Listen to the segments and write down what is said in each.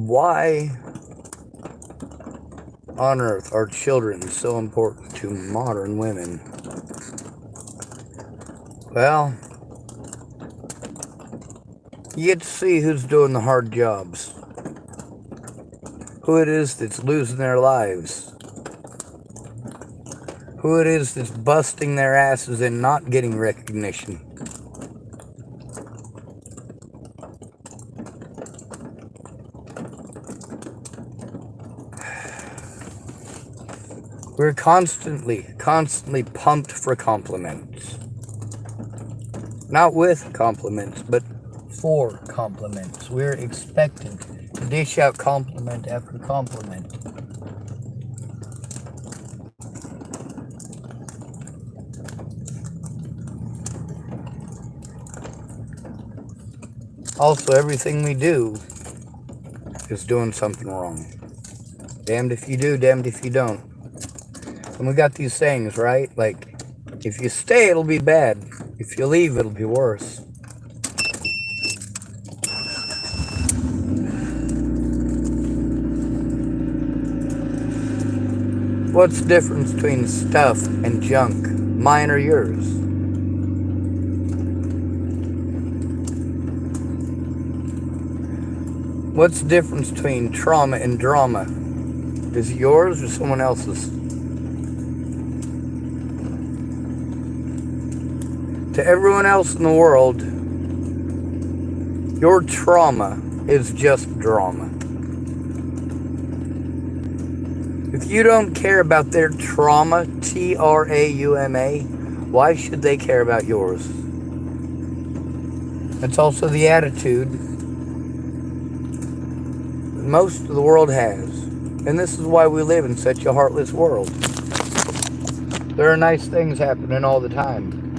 Why on earth are children so important to modern women? Well, you get to see who's doing the hard jobs, who it is that's losing their lives, who it is that's busting their asses and not getting recognition. We're constantly pumped for compliments. Not with compliments, but for compliments. We're expected to dish out compliment after compliment. Also, everything we do is doing something wrong. Damned if you do, damned if you don't. And we got these sayings, right? Like, if you stay, it'll be bad. If you leave, it'll be worse. What's the difference between stuff and junk? Mine or yours? What's the difference between trauma and drama? Is it yours or someone else's? To everyone else in the world, your trauma is just drama. If you don't care about their trauma, Trauma, why should they care about yours? It's also the attitude that most of the world has. And this is why we live in such a heartless world. There are nice things happening all the time.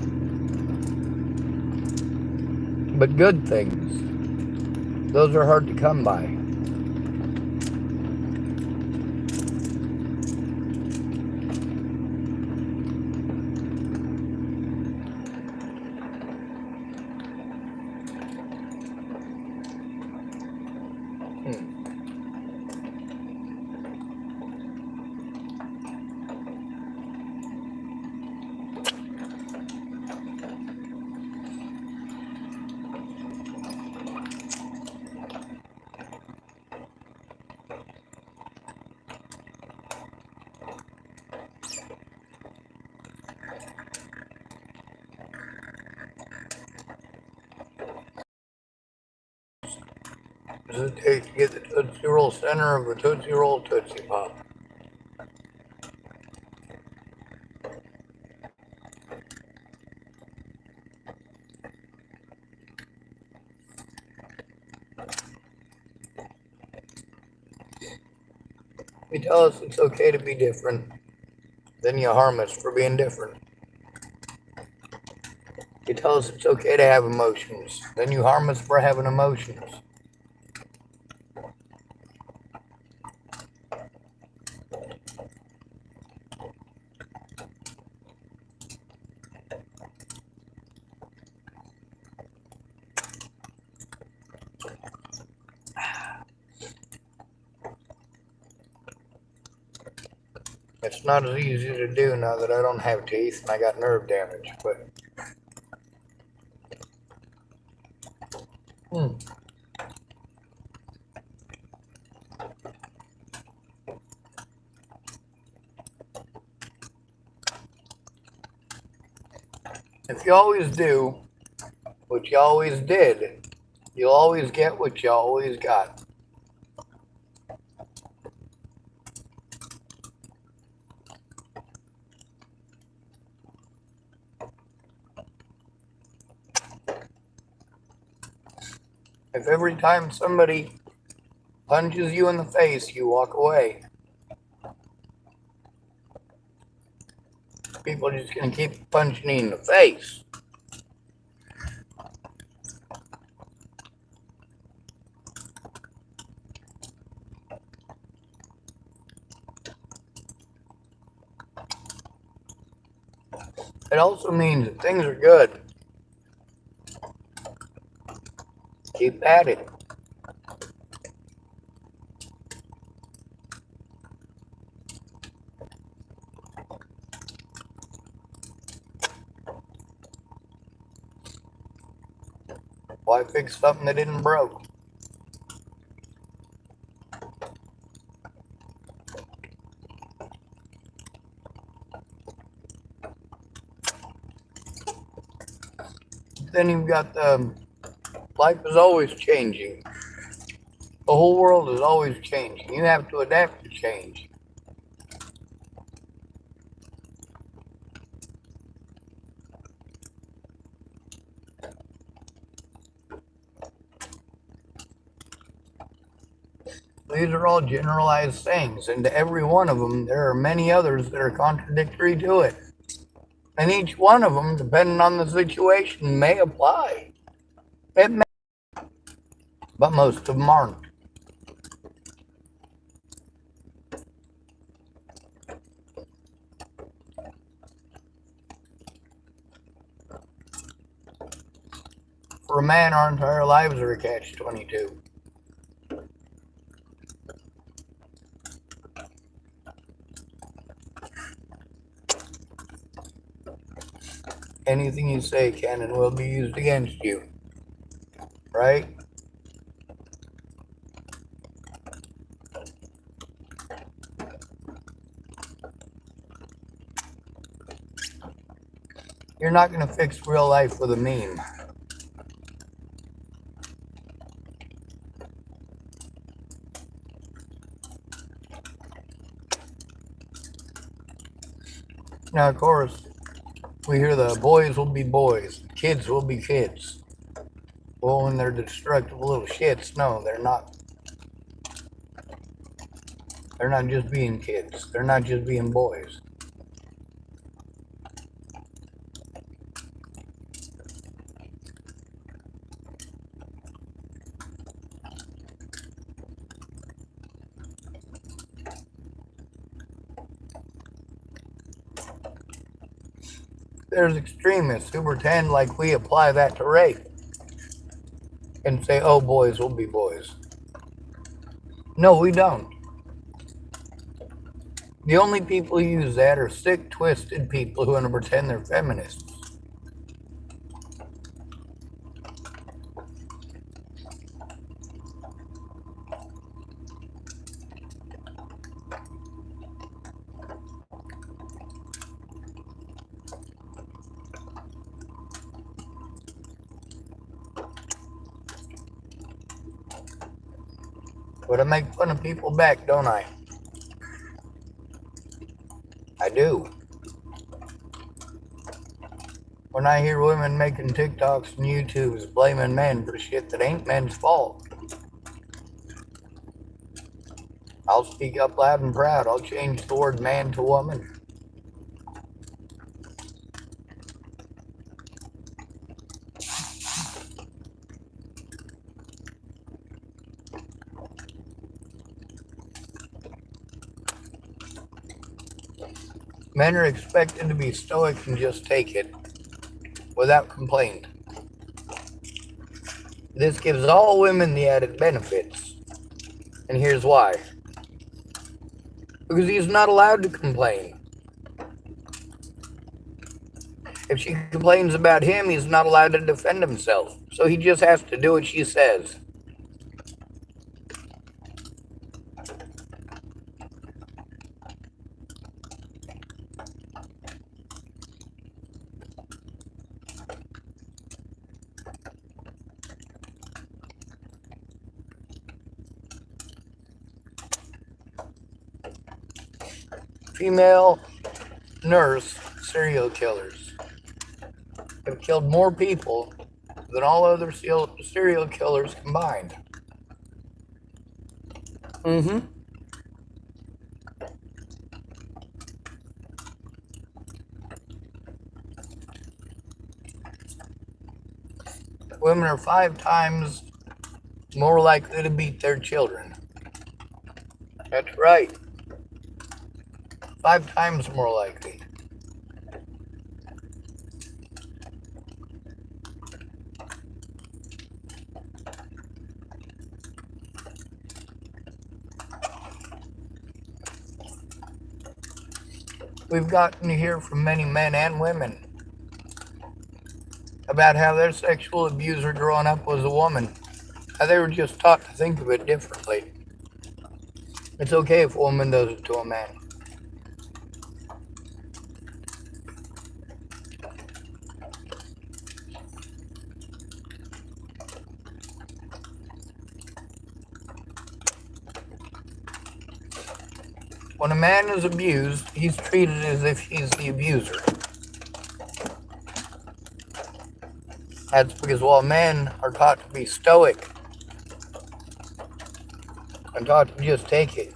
But good things, those are hard to come by. Does it take to get the Tootsie Roll center of a Tootsie Roll Tootsie Pop? You tell us it's okay to be different, then you harm us for being different. You tell us it's okay to have emotions, then you harm us for having emotions. It's not as easy to do now that I don't have teeth and I got nerve damage, but if you always do what you always did, you'll always get what you always got. If every time somebody punches you in the face, you walk away, people are just going to keep punching you in the face. It also means that things are good. Keep at it. Why fix something that isn't broke? Then you've got life is always changing. The whole world is always changing. You have to adapt to change. These are all generalized things, and to every one of them, there are many others that are contradictory to it. And each one of them, depending on the situation, may apply. It may, but most of them aren't. For a man, our entire lives are a catch-22. Anything you say can and will be used against you, right? You're not going to fix real life with a meme. Now, of course, we hear the boys will be boys, kids will be kids. Well, when they're destructive little shits, no, they're not. They're not just being kids. They're not just being boys. There's extremists who pretend like we apply that to rape and say, oh, boys will be boys. No, we don't. The only people who use that are sick, twisted people who want to pretend they're feminists. But I make fun of people back, don't I? I do. When I hear women making TikToks and YouTubes blaming men for shit that ain't men's fault, I'll speak up loud and proud. I'll change the word man to woman. Men are expected to be stoic and just take it without complaint. This gives all women the added benefits. And here's why. Because he's not allowed to complain. If she complains about him, he's not allowed to defend himself. So he just has to do what she says. Female nurse serial killers have killed more people than all other serial killers combined. Women are 5 times more likely to beat their children. That's right. 5 times more likely. We've gotten to hear from many men and women about how their sexual abuser growing up was a woman. How they were just taught to think of it differently. It's okay if a woman does it to a man. When a man is abused, he's treated as if he's the abuser. That's because while men are taught to be stoic and taught to just take it,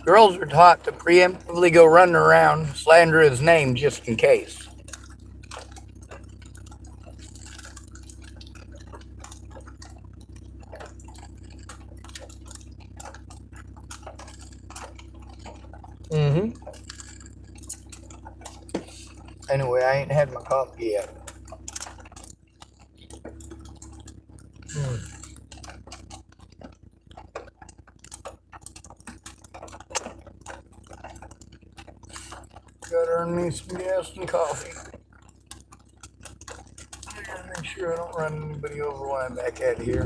girls are taught to preemptively go running around, slander his name just in case. Anyway, I ain't had my coffee yet. Gotta earn me some gas and coffee. I gotta make sure I don't run anybody over when I'm back out here.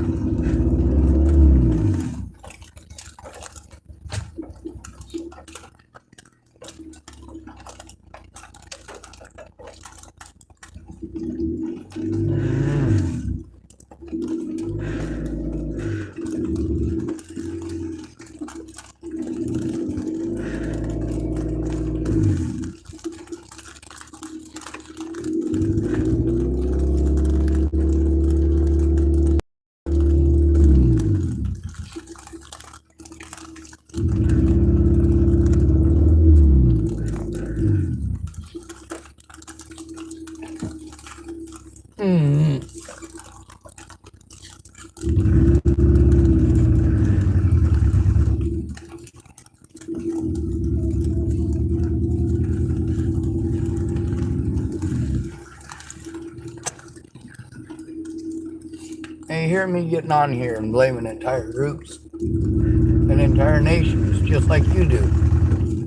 And you hear me getting on here and blaming entire groups and entire nations just like you do.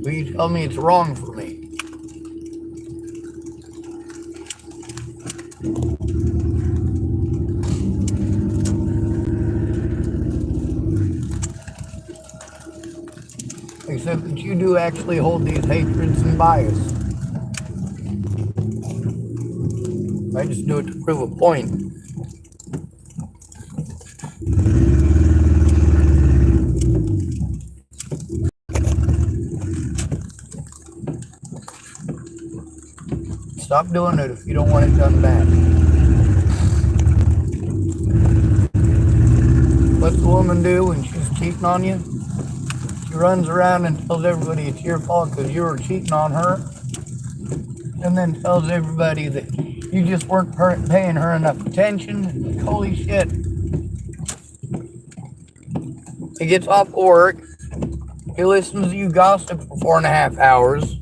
But you tell me it's wrong for me. Except that you do actually hold these hatreds and bias. I just do it to prove a point. Stop doing it if you don't want it done back. What's the woman do when she's cheating on you? She runs around and tells everybody it's your fault because you were cheating on her, and then tells everybody that you just weren't paying her enough attention. Holy shit. He gets off work, he listens to you gossip for 4.5 hours,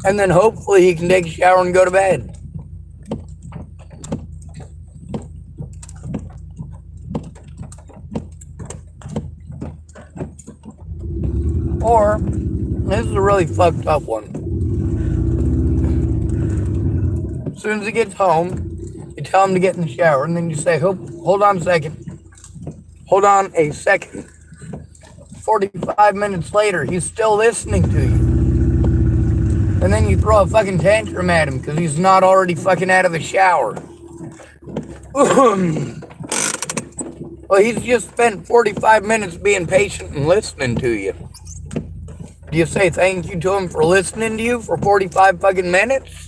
and then hopefully he can take a shower and go to bed. Or, this is a really fucked up one. As soon as he gets home, you tell him to get in the shower, and then you say, hold on a second. Hold on a second. 45 minutes later, he's still listening to you. And then you throw a fucking tantrum at him because he's not already fucking out of the shower. Well, he's just spent 45 minutes being patient and listening to you. Do you say thank you to him for listening to you for 45 fucking minutes?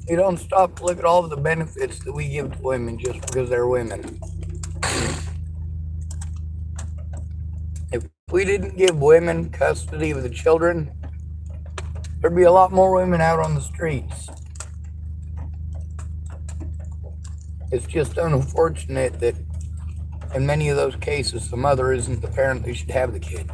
You don't stop to look at all of the benefits that we give to women just because they're women. If we didn't give women custody of the children, there'd be a lot more women out on the streets. It's just unfortunate that in many of those cases, the mother isn't the parent that should have the kid.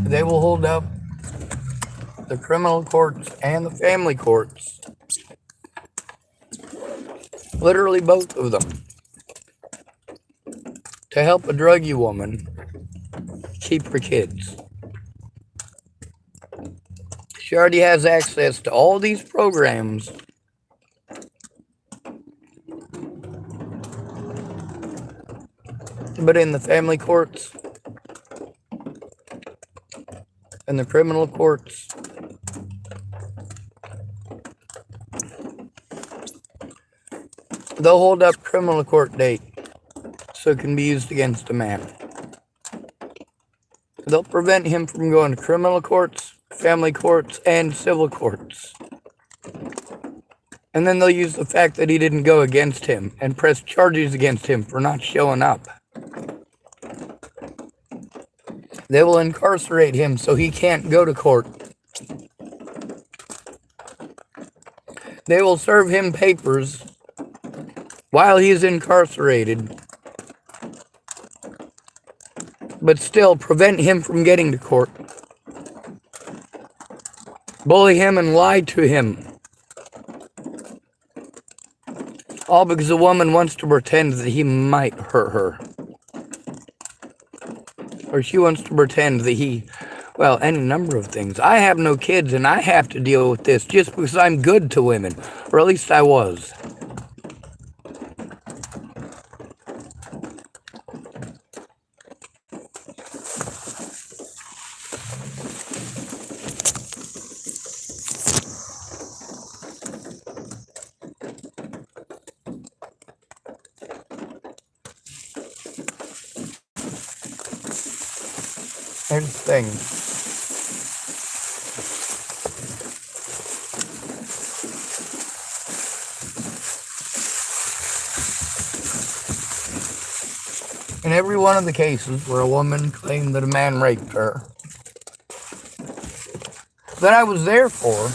They will hold up the criminal courts and the family courts, literally both of them, to help a druggy woman keep her kids. She already has access to all these programs. But in the family courts and the criminal courts, they'll hold up criminal court date so it can be used against a man. They'll prevent him from going to criminal courts, family courts, and civil courts. And then they'll use the fact that he didn't go against him and press charges against him for not showing up. They will incarcerate him so he can't go to court. They will serve him papers while he's incarcerated, but still prevent him from getting to court. Bully him and lie to him. All because a woman wants to pretend that he might hurt her. Or she wants to pretend that well, any number of things. I have no kids and I have to deal with this just because I'm good to women. Or at least I was. Here's the thing. In every one of the cases where a woman claimed that a man raped her, that I was there for,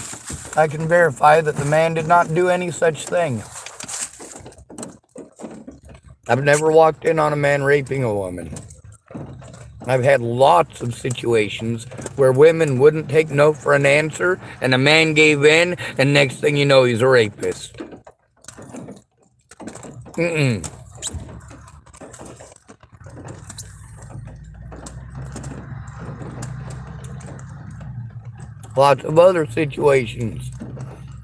I can verify that the man did not do any such thing. I've never walked in on a man raping a woman. I've had lots of situations where women wouldn't take no for an answer, and a man gave in, and next thing you know, he's a rapist. Lots of other situations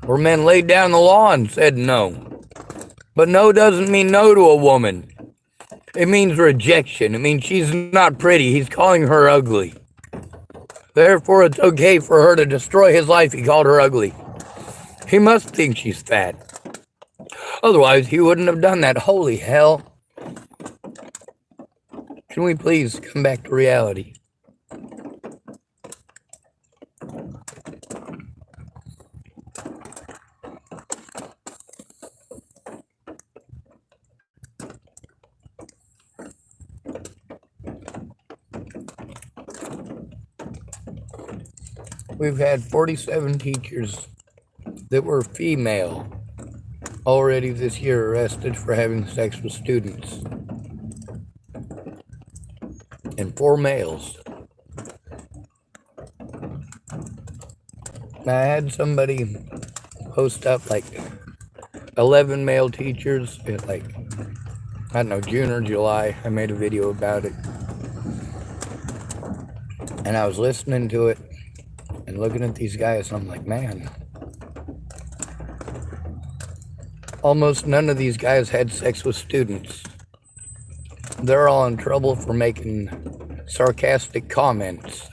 where men laid down the law and said no. But no doesn't mean no to a woman. It means rejection. It means she's not pretty. He's calling her ugly. Therefore, it's okay for her to destroy his life. He called her ugly. He must think she's fat. Otherwise, he wouldn't have done that. Holy hell. Can we please come back to reality? We've had 47 teachers that were female already this year arrested for having sex with students. And 4 males. I had somebody post up like 11 male teachers in like, I don't know, June or July. I made a video about it. And I was listening to it and looking at these guys, and I'm like, man, almost none of these guys had sex with students. They're all in trouble for making sarcastic comments.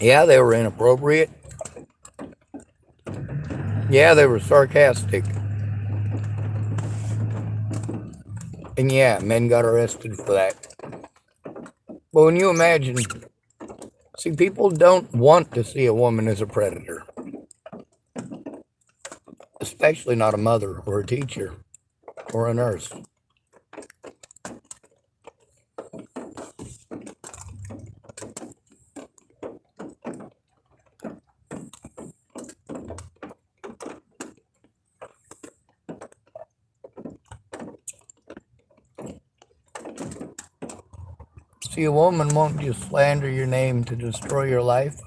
Yeah, they were inappropriate. Yeah, they were sarcastic. And yeah, men got arrested for that. But when you imagine, see, people don't want to see a woman as a predator. Especially not a mother or a teacher or a nurse. See, a woman won't just slander your name to destroy your life.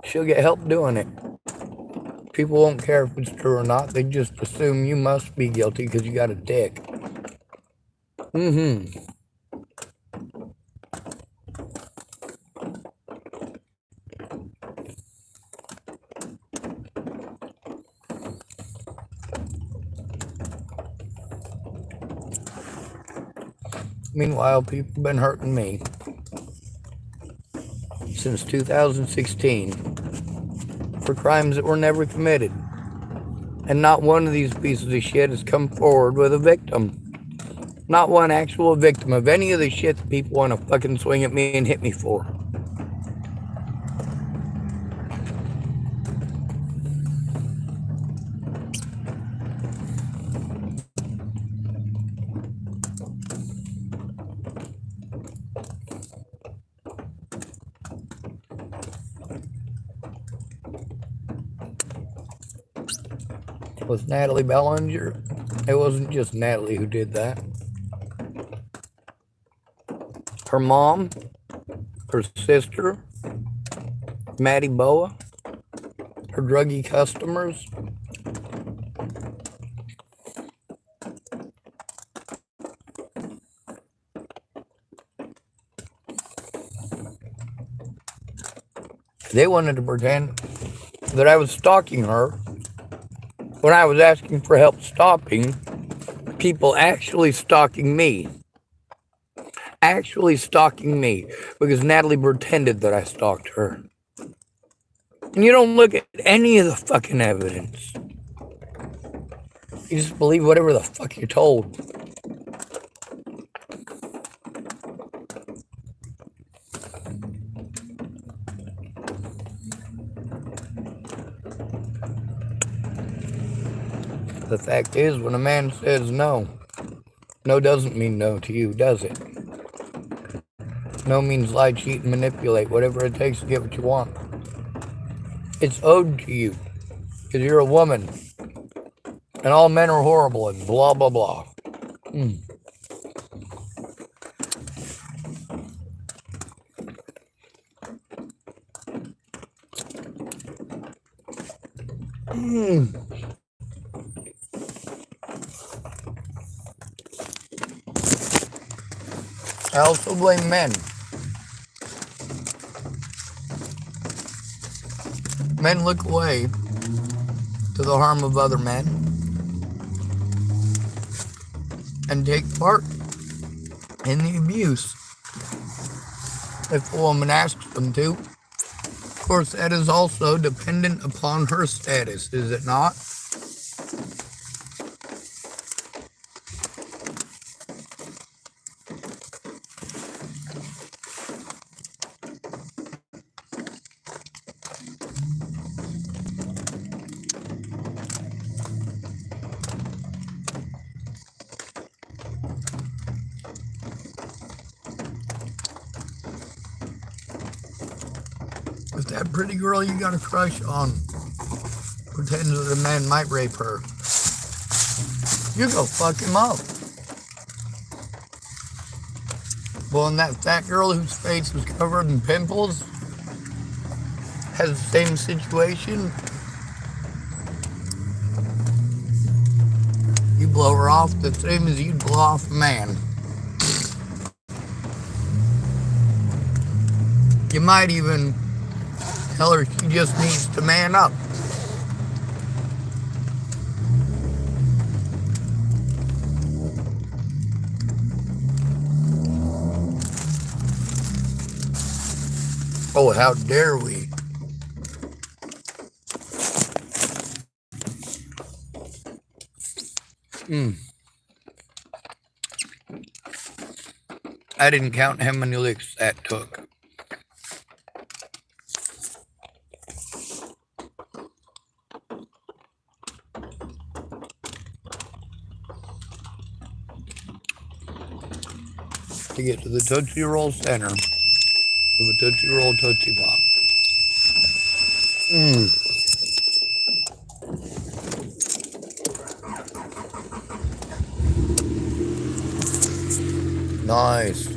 She'll get help doing it. People won't care if it's true or not. They just assume you must be guilty because you got a dick. Meanwhile, people have been hurting me since 2016 for crimes that were never committed. And not one of these pieces of shit has come forward with a victim. Not one actual victim of any of the shit that people want to fucking swing at me and hit me for. With Natalie Bellinger, it wasn't just Natalie who did that. Her mom, her sister, Maddie Boa, her druggy customers. They wanted to pretend that I was stalking her when I was asking for help stopping people actually stalking me. Actually stalking me because Natalie pretended that I stalked her. And you don't look at any of the fucking evidence. You just believe whatever the fuck you're told. The fact is, when a man says no, no doesn't mean no to you, does it? No means lie, cheat, and manipulate, whatever it takes to get what you want. It's owed to you, because you're a woman, and all men are horrible, and blah, blah, blah. I also blame men. Men look away to the harm of other men and take part in the abuse if a woman asks them to. Of course, that is also dependent upon her status, is it not? If that pretty girl you got a crush on pretends that a man might rape her, you go fuck him up. Well, and that fat girl whose face was covered in pimples has the same situation. You blow her off the same as you'd blow off a man. You might even tell her she just needs to man up. Oh, how dare we? I didn't count how many licks that took. To get to the Tootsie Roll center of a Tootsie Roll Tootsie Pop. Nice.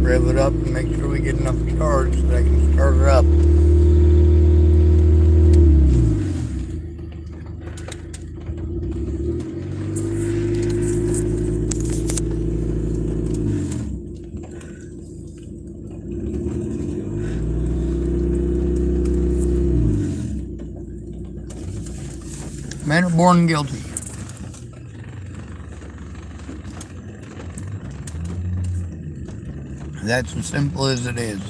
Rev it up and make sure we get enough charge so that I can start it up. Men are born guilty. That's as simple as it is.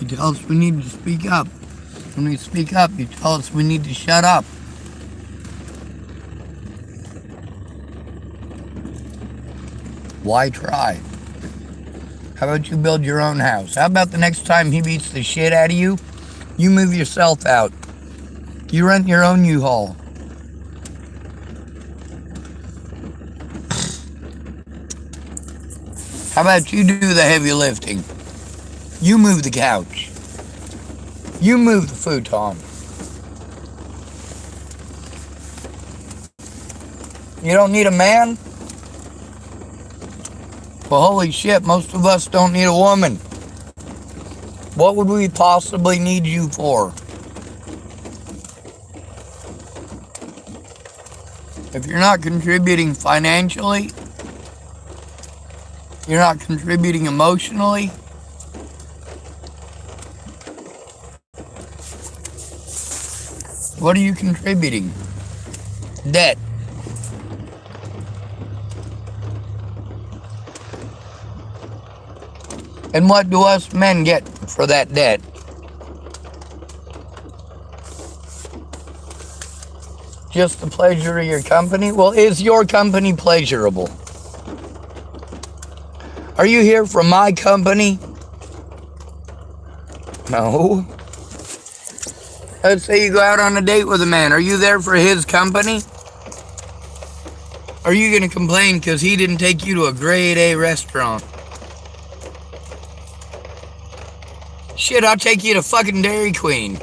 You tell us we need to speak up. When we speak up, you tell us we need to shut up. Why try? How about you build your own house? How about the next time he beats the shit out of you, you move yourself out? You rent your own U-Haul. How about you do the heavy lifting? You move the couch. You move the futon. You don't need a man? Well, holy shit, most of us don't need a woman. What would we possibly need you for? If you're not contributing financially, you're not contributing emotionally, what are you contributing? Debt. And what do us men get for that debt? Just the pleasure of your company? Well, is your company pleasurable? Are you here for my company? No. Let's say you go out on a date with a man. Are you there for his company? Are you going to complain because he didn't take you to a grade A restaurant? Shit, I'll take you to fucking Dairy Queen.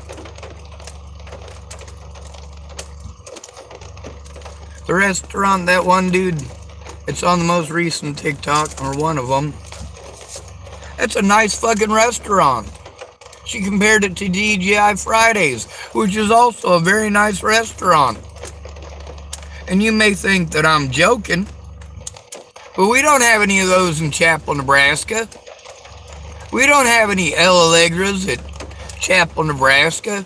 The restaurant, that one dude, it's on the most recent TikTok, or one of them. It's a nice fucking restaurant. She compared it to TGI Fridays, which is also a very nice restaurant. And you may think that I'm joking, but we don't have any of those in Chapel, Nebraska. We don't have any El Allegras at Chapel, Nebraska.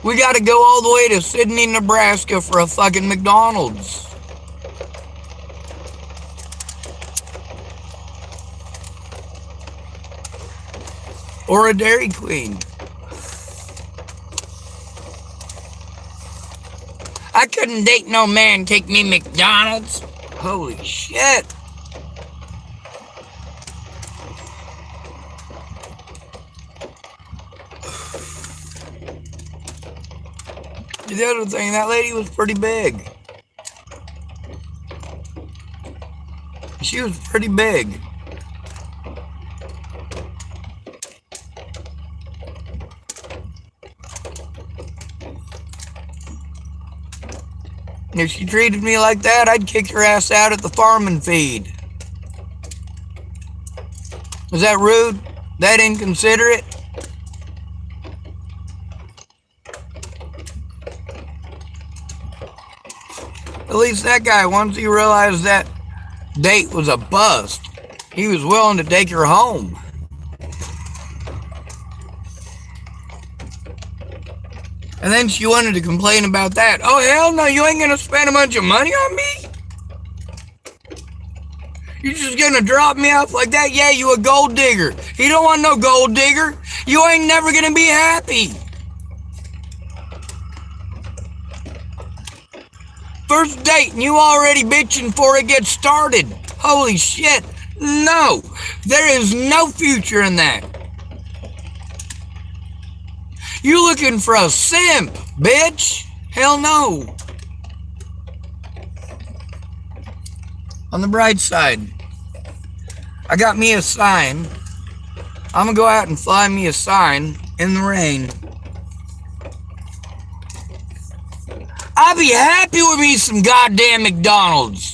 We gotta go all the way to Sydney, Nebraska for a fucking McDonald's. Or a Dairy Queen. I couldn't date no man take me McDonald's. Holy shit. The other thing, that lady was pretty big. She was pretty big. If she treated me like that, I'd kick her ass out at the farm and feed. Was that rude? That inconsiderate? At least that guy, once he realized that date was a bust, he was willing to take her home. And then she wanted to complain about that. Oh, hell no, you ain't gonna spend a bunch of money on me? You just gonna drop me off like that? Yeah, you a gold digger. You don't want no gold digger. You ain't never gonna be happy. First date and you already bitching before it gets started. Holy shit. No, there is no future in that. You looking for a simp, bitch? Hell no. On the bright side, I got me a sign I'm gonna go out and find me a sign in the rain. I'd be happy with me some goddamn McDonald's.